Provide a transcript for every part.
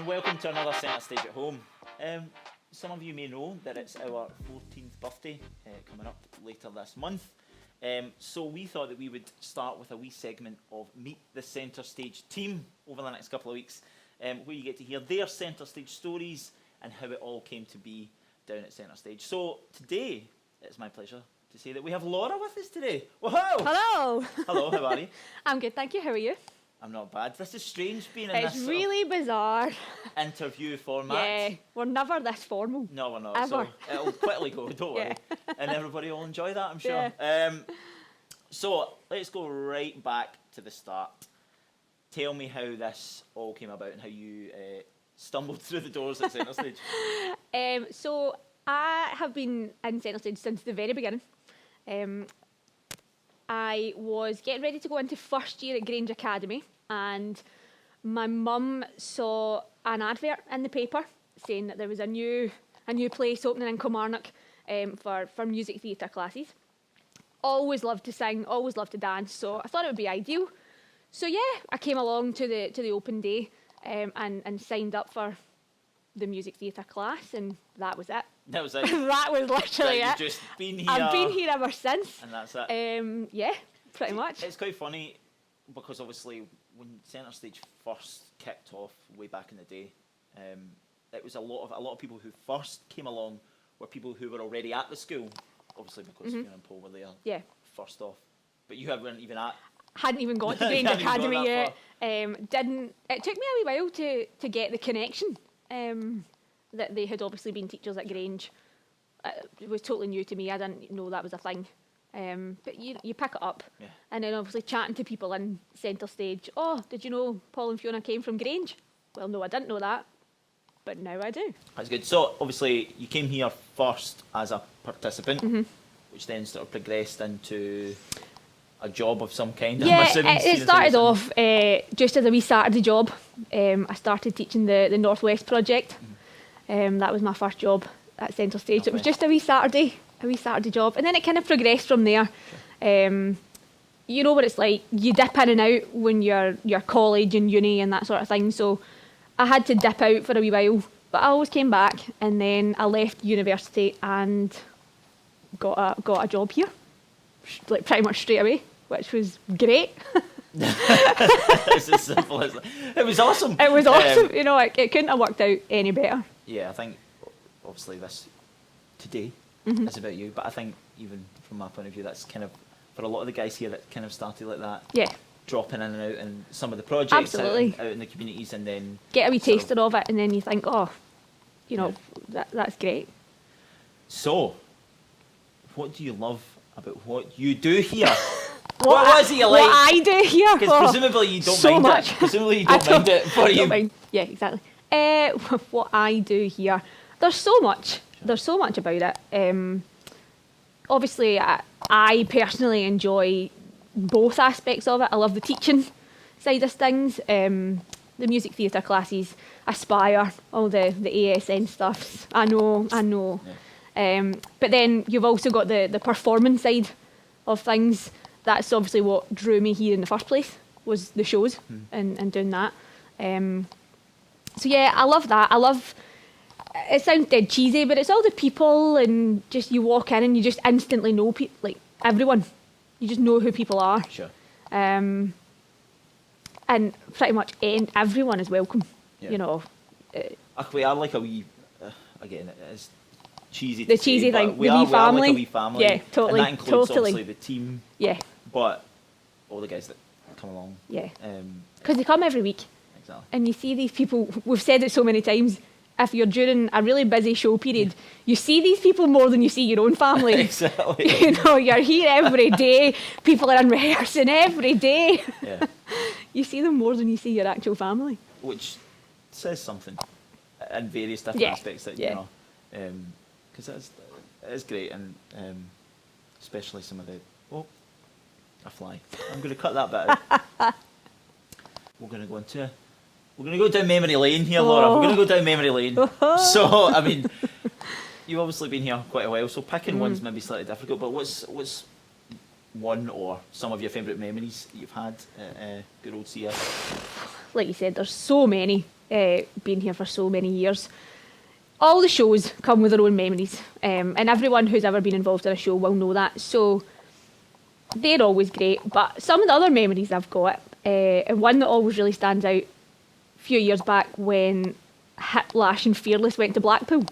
and welcome to another Centrestage at Home. Some of you may know that it's our 14th birthday coming up later this month. So we thought that we would start with a wee segment of Meet the Centrestage team over the next couple of weeks, where you get to hear their Centrestage stories and how it all came to be down at Centrestage. So today, it's my pleasure to say that we have Laura with us today. Whoa! Hello! Hello, how are you? I'm good, thank you. How are you? I'm not bad. This is strange being in It's this really bizarre. interview format. Yeah, we're never this formal. No, we're not. Ever. So it'll quickly go, don't worry. And everybody will enjoy that, I'm sure. Yeah. So let's go right back to the start. Tell me how this all came about and how you stumbled through the doors at Centrestage. So I have been in Centrestage since the very beginning. I was getting ready to go into first year at Grange Academy, and my mum saw an advert in the paper saying that there was a new place opening in Kilmarnock for music theatre classes. Always loved to sing, always loved to dance, so I thought it would be ideal. So yeah, I came along to the open day and signed up for the music theatre class, and that was it. That was it. That was literally You've it. just been here. I've been here ever since. And that's it. Yeah, pretty much. It's quite funny because obviously when Centrestage first kicked off way back in the day, it was a lot of people who first came along were people who were already at the school, obviously because Fiona and Paul were there first off. But you weren't even at. Hadn't even got to Grange Academy yet. It took me a wee while to get the connection. That they had obviously been teachers at Grange. It was totally new to me. I didn't know that was a thing. But you pick it up. Yeah. And then obviously chatting to people in Centrestage. Oh, did you know Paul and Fiona came from Grange? Well, no, I didn't know that. But now I do. That's good. So obviously you came here first as a participant, which then sort of progressed into a job of some kind. Yeah, it started off just as a wee Saturday job. I started teaching the Northwest project. That was my first job at Centrestage. So it was just a wee Saturday job, and then it kind of progressed from there. Sure. You know what it's like. You dip in and out when you're college and uni and that sort of thing. So I had to dip out for a wee while, but I always came back, and then I left university and got a job here, like pretty much straight away, which was great. It's as simple as that. It was awesome. It was awesome. You know, it couldn't have worked out any better. Yeah, I think obviously this today is about you, but I think even from my point of view, that's kind of for a lot of the guys here that kind of started like that. Yeah. Dropping in and out in some of the projects out in the communities, and then get a wee taster of it, and then you think, oh, you know, that's great. So, what do you love about what you do here? What is it you like? What I do here? Because presumably you don't so mind much. it. Presumably you don't mind it for you. Mind. Yeah, exactly. What I do here, there's so much. There's so much about it. Obviously, I personally enjoy both aspects of it. I love the teaching side of things. The music theatre classes, Aspire, all the ASN stuffs. I know. Yeah. But then you've also got the performance side of things. That's obviously what drew me here in the first place, was the shows and doing that. So yeah, I love that. It sounds dead cheesy, but it's all the people, and just you walk in and you just instantly know like everyone. You just know who people are. Sure. And pretty much everyone is welcome. Yeah. You know. Actually, I like a wee. Again, it's cheesy. The cheesy thing. We are like a wee family. Yeah, totally. And that includes obviously the team. Yeah. But all the guys that come along. Yeah. Because they come every week. Exactly. And you see these people. We've said it so many times. If you're during a really busy show period, you see these people more than you see your own family. Exactly. You know, you're here every day. People are in rehearsing every day. Yeah. You see them more than you see your actual family. Which says something in various different aspects that, you know, because it is great, and especially some of the, a fly. I'm going to cut that bit out. We're going to go down memory lane here, Laura. We're going to go down memory lane. So, I mean, you've obviously been here quite a while, so picking one's maybe slightly difficult, but what's one or some of your favourite memories you've had at good old CS? Like you said, there's so many. been here for so many years. All the shows come with their own memories, and everyone who's ever been involved in a show will know that. So they're always great. But some of the other memories I've got, and one that always really stands out, a few years back when Hit Lash and Fearless went to Blackpool.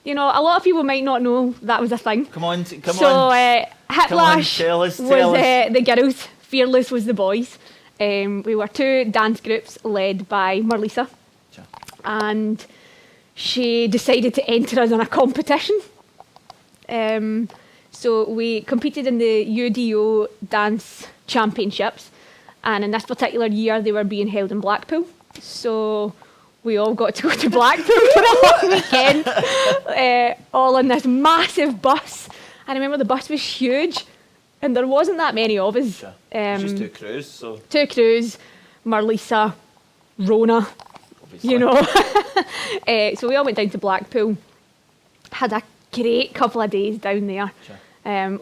You know, a lot of people might not know that was a thing. Come on. Hit Lash was the girls, Fearless was the boys. We were two dance groups led by Marlisa. Sure. And she decided to enter us in a competition. So we competed in the UDO Dance Championships, and in this particular year they were being held in Blackpool. So we all got to go to Blackpool for a long weekend, all on this massive bus. I remember the bus was huge, and there wasn't that many of us. Sure. It was just two crews, so... Two crews, Marlisa, Rona, obviously. You know. So we all went down to Blackpool, had a great couple of days down there. Sure.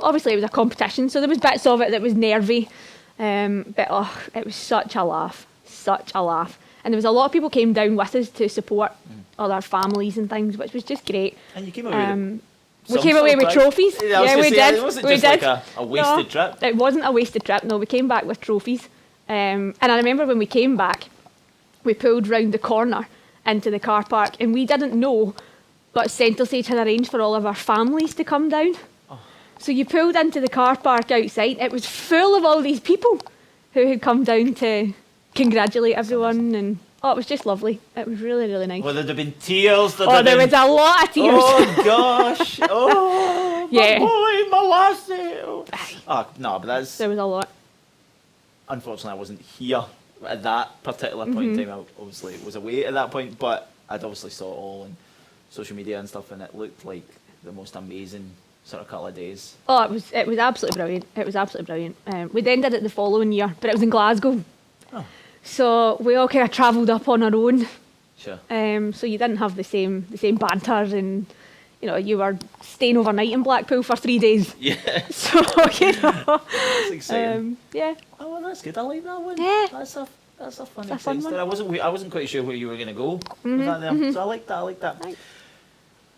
Obviously it was a competition, so there was bits of it that was nervy, but it was such a laugh. And there was a lot of people came down with us to support other families and things, which was just great. And you came away we came away with trophies. Yeah, we did. It wasn't just like a wasted trip. It wasn't a wasted trip, no. We came back with trophies. And I remember when we came back, we pulled round the corner into the car park, and we didn't know, but Centrestage had arranged for all of our families to come down. Oh. So you pulled into the car park outside, it was full of all these people who had come down to congratulate everyone, and it was just lovely. It was really, really nice. Well, there'd have been tears. There was a lot of tears. Oh gosh! Oh, yeah. My boy, my lassie. Oh no, but there was a lot. Unfortunately, I wasn't here at that particular point in time. I obviously was away at that point, but I'd obviously saw it all on social media and stuff, and it looked like the most amazing sort of couple of days. Oh, it was absolutely brilliant. It was absolutely brilliant. We then did it the following year, but it was in Glasgow. Oh. So we all kind of travelled up on our own. Sure. So you didn't have the same banter, and you know, you were staying overnight in Blackpool for 3 days. Yeah. So you know, that's exciting. Yeah. Oh, well, that's good. I like that one. Yeah. That's a fun, it's a fun one. I wasn't quite sure where you were going to go with that there. So I like that. Right.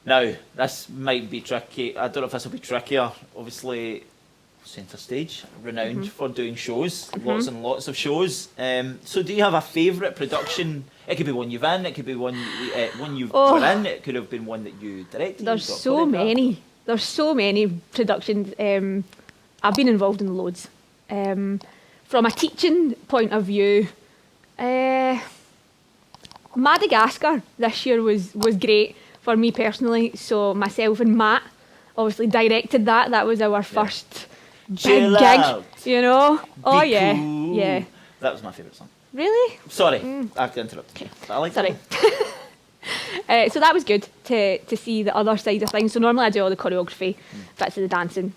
Now, this might be tricky. I don't know if this will be trickier. Obviously, Centrestage, renowned for doing shows, lots and lots of shows. So do you have a favourite production? It could be one you've in, it could be one you were in, it could have been one that you directed. There's so many. There's so many productions. I've been involved in loads. From a teaching point of view, Madagascar this year was great for me personally. So myself and Matt obviously directed that. That was our first big gig, you know. Oh yeah, cool. Yeah. That was my favourite song. Really? Sorry, I interrupted you. I like Sorry. So that was good to see the other side of things. So normally I do all the choreography, bits of the dancing.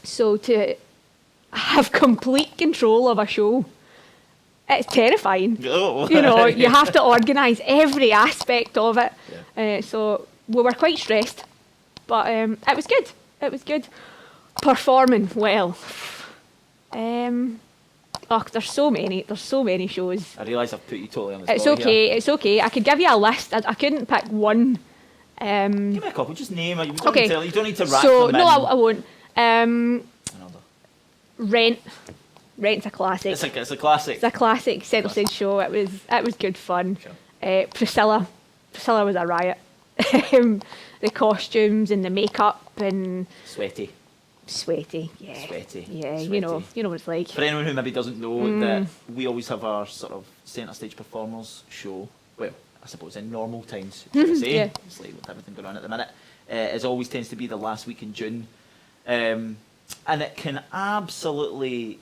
So to have complete control of a show, it's terrifying. Oh. You know, you have to organise every aspect of it. Yeah. So we were quite stressed, but it was good. It was good. Performing, well, there's so many shows. I realise I've put you totally on the spot. It's okay. I could give you a list. I couldn't pick one. Give me a couple. Just name it. You don't need to wrap so, them no, in. I won't. Rent's a classic. It's a classic. It's a classic Centrestage show. It was good fun. Sure. Priscilla was a riot. The costumes and the makeup and Sweaty, yeah. Sweaty. You know what it's like. For anyone who maybe doesn't know, that we always have our sort of Centrestage performers show. Well, I suppose in normal times, should I say? Yeah. Obviously, with everything going on at the minute, it always tends to be the last week in June, and it can absolutely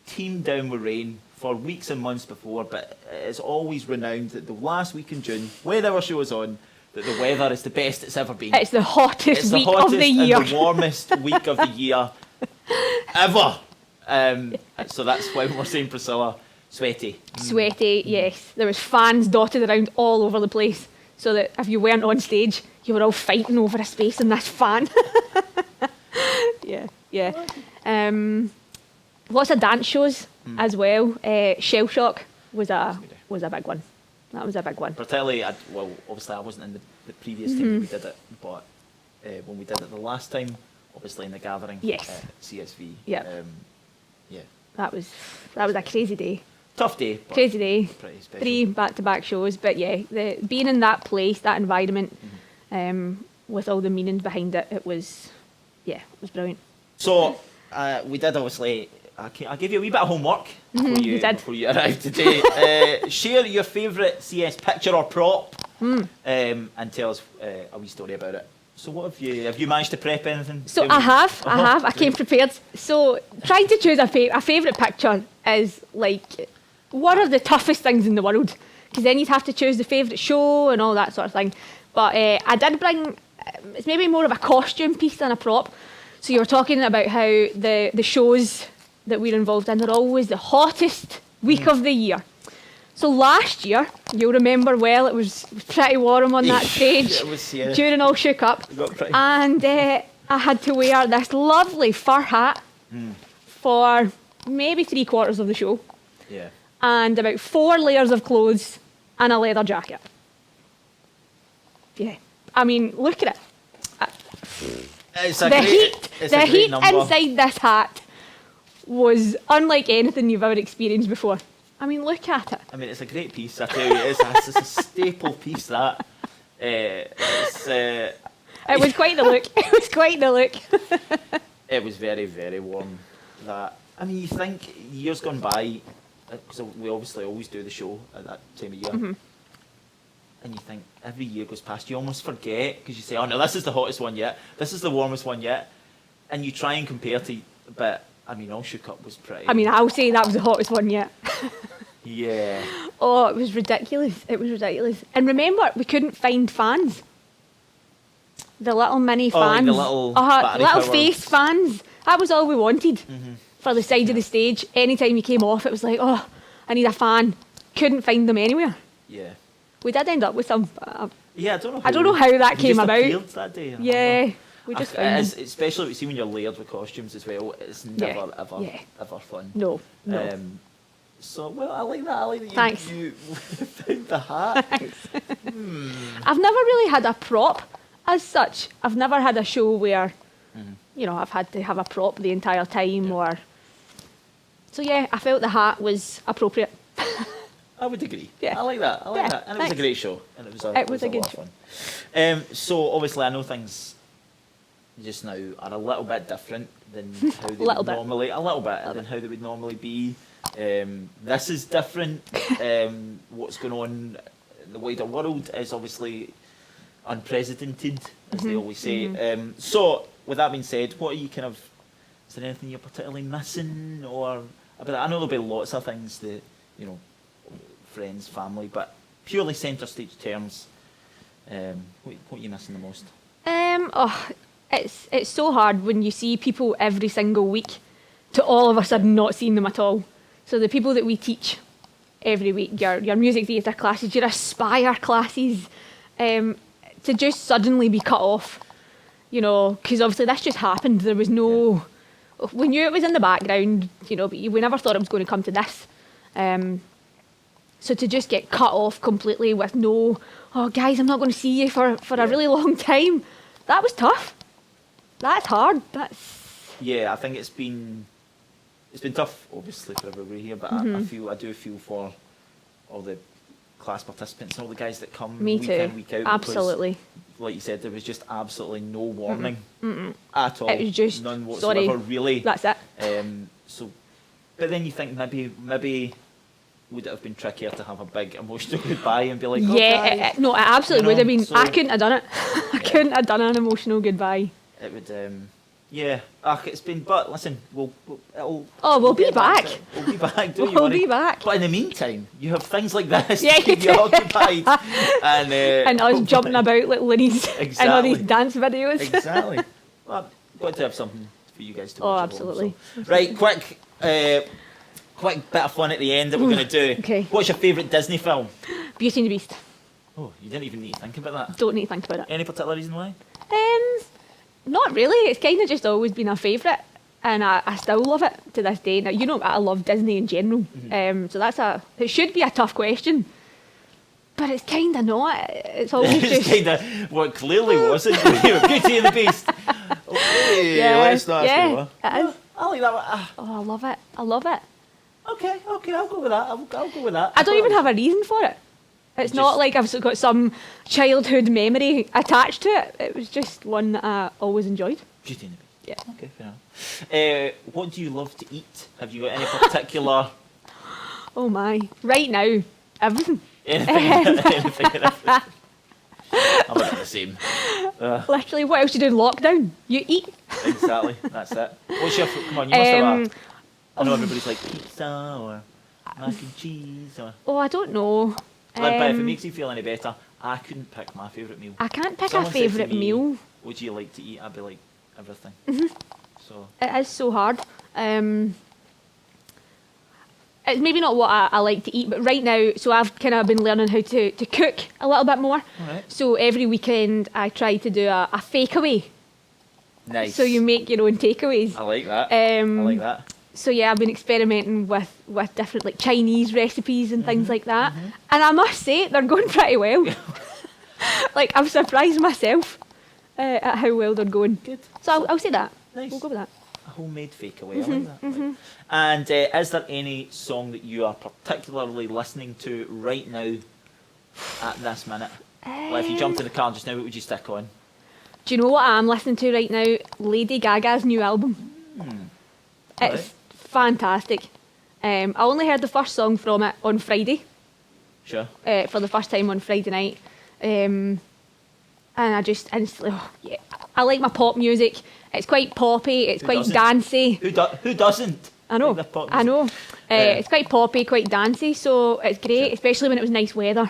teem down with rain for weeks and months before. But it's always renowned that the last week in June, when our show is on, that the weather is the best it's ever been. It's the hottest week of the year. And the warmest week of the year ever. So that's why we're saying Priscilla, sweaty. Sweaty, yes. There was fans dotted around all over the place, so that if you weren't on stage, you were all fighting over a space in this fan. Yeah. Lots of dance shows as well. Shell Shock was a big one. That was a big one. Particularly, obviously I wasn't in the previous time we did it, but when we did it the last time, obviously in the gathering, Yes. CSV. Yep. Yeah. That was a crazy day. Tough day. But Crazy day. Pretty special. 3 back-to-back shows, but yeah, being in that place, that environment, with all the meanings behind it, it was brilliant. So we did obviously. I gave you a wee bit of homework before you arrived today. Share your favourite CS picture or prop, and tell us a wee story about it. So what have you managed to prep anything? So I have. I came prepared. So trying to choose a favourite picture is like one of the toughest things in the world, because then you'd have to choose the favourite show and all that sort of thing. But I did bring, it's maybe more of a costume piece than a prop. So you were talking about how the shows that we're involved in are always the hottest week of the year. So last year, you'll remember well, it was pretty warm on that stage. It was, yeah. During All Shook Up. And I had to wear this lovely fur hat for maybe 3/4 of the show. Yeah. And about 4 layers of clothes and a leather jacket. Yeah. I mean, look at it. The heat inside this hat was unlike anything you've ever experienced before. I mean, look at it. I mean, it's a great piece, I tell you. It's a staple piece, that. It was quite the look. It was quite the look. It was very, very warm. That, I mean, you think years gone by, because we obviously always do the show at that time of year, and you think every year goes past, you almost forget, because you say, oh no, this is the hottest one yet, this is the warmest one yet, and you try and compare to, but I mean, All Shook Up was pretty. I mean, I'll say that was the hottest one yet. Yeah. Oh, it was ridiculous. It was ridiculous. And remember, we couldn't find fans. The little mini fans. Like the little face fans. That was all we wanted for the side of the stage. Anytime you came off, it was like, oh, I need a fan. Couldn't find them anywhere. Yeah. We did end up with some. Yeah, I don't know how that came about. Just that day. Yeah. We just found them. Especially see when you're layered with costumes as well. It's never ever fun. No. So I like that. I like that Thanks. you found the hat. Thanks. I've never really had a prop as such. I've never had a show where I've had to have a prop the entire time or. So yeah, I felt the hat was appropriate. I would agree. Yeah. I like that. And Thanks. it was a great show. And it was a good lot of fun. So obviously I know things just now are a little bit different than how they would normally than how they would normally be. This is different. What's going on in the wider world is obviously unprecedented, as they always say. So with that being said, what are you is there anything you're particularly missing or about? I know there'll be lots of things that friends, family, but purely centre stage terms, what are you missing the most? It's so hard when you see people every single week to all of a sudden not seeing them at all. So the people that we teach every week, your music theatre classes, your Aspire classes, to just suddenly be cut off, because obviously this just happened. There was no, we knew it was in the background, but we never thought it was going to come to this. So to just get cut off completely with no, oh guys, I'm not going to see you for a really long time, that was tough. That's hard. Yeah, I think it's been tough, obviously, for everybody here, but I do feel for all the class participants and all the guys that come week in, week out. Absolutely. Because, like you said, there was just absolutely no warning at all. It was just none whatsoever, sorry, really. That's it. But then you think maybe would it have been trickier to have a big emotional goodbye and be like, oh, yeah, guys, it absolutely would have been. So, I couldn't have done it. I couldn't have done an emotional goodbye. It would, yeah. It's been, but listen, we'll be back. We'll be back. Don't you We'll worry. be back. But in the meantime, you have things like this Yeah, to keep you occupied, and us jumping about like loonies in all these dance videos. Exactly. Well, I've got to have something for you guys to watch. Absolutely. So. Right, quick bit of fun at the end that we're going to do. Okay. What's your favourite Disney film? Beauty and the Beast. Oh, you didn't even need to think about that. Don't need to think about it. Any particular reason why? Not really. It's kind of just always been a favourite, and I still love it to this day. Now I love Disney in general. So it should be a tough question. But it's kind of not. It's always It's just... kind of what it clearly wasn't. Beauty and the Beast. Okay, Yeah, let's not ask yeah, anymore. it is. I like that one. Oh, I love it. I love it. Okay, I'll go with that. I'll go with that. I don't even have a reason for it. It's not Just- like I've got some childhood memory attached to it. It was just one that I always enjoyed. Beauty and the Beast. Yeah. Okay, fair enough. What do you love to eat? Have you got any particular... Oh my. Right now, everything. anything? I'm about the same. Literally, what else do you do in lockdown? You eat. Exactly, that's it. What's your... Come on, you must have a... I know oh. everybody's like pizza or mac and cheese or... Oh, I don't know. But if it makes you feel any better, I couldn't pick my favourite meal. I can't pick Someone a said to favourite me, meal. What do you like to eat? I'd be like, everything. So, It is so hard. It's maybe not what I like to eat, but right now, so I've kind of been learning how to cook a little bit more. alright. So every weekend I try to do a fakeaway. Nice. So you make your own takeaways. I like that. I Um, like that. So yeah, I've been experimenting with different like Chinese recipes and things like that, and I must say they're going pretty well. Like I'm surprised myself at how well they're going. Good. So I'll say that. Nice. We'll go with that. A homemade fake away. I like that. Right. And is there any song that you are particularly listening to right now at this minute? Like if you jumped in the car just now, what would you stick on? Do you know what I'm listening to right now? Lady Gaga's new album. It's fantastic. I only heard the first song from it on Friday. Sure. For the first time on Friday night. And I just instantly, yeah, I like my pop music. It's quite poppy, it's Who quite doesn't? dancey. Who doesn't? I know, Like the pop I know. Yeah. It's quite poppy, quite dancey, so it's great, especially when it was nice weather.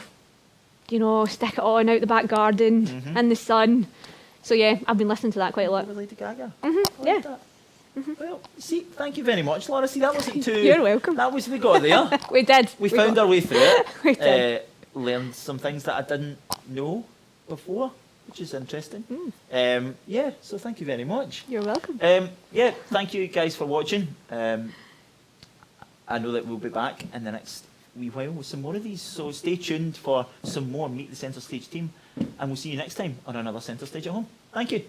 You know, stick it on out the back garden in the sun. So yeah, I've been listening to that quite a lot. With Lady Gaga. Yeah. That. Well, see, thank you very much, Laura. See, that wasn't too... You're welcome. That was, we got there. We did. We found our way through it. We did. Learned some things that I didn't know before, which is interesting. Yeah, so thank you very much. You're welcome. Yeah, thank you guys for watching. I know that we'll be back in the next wee while with some more of these, so stay tuned for some more Meet the Centrestage team, and we'll see you next time on another Centrestage at Home. Thank you.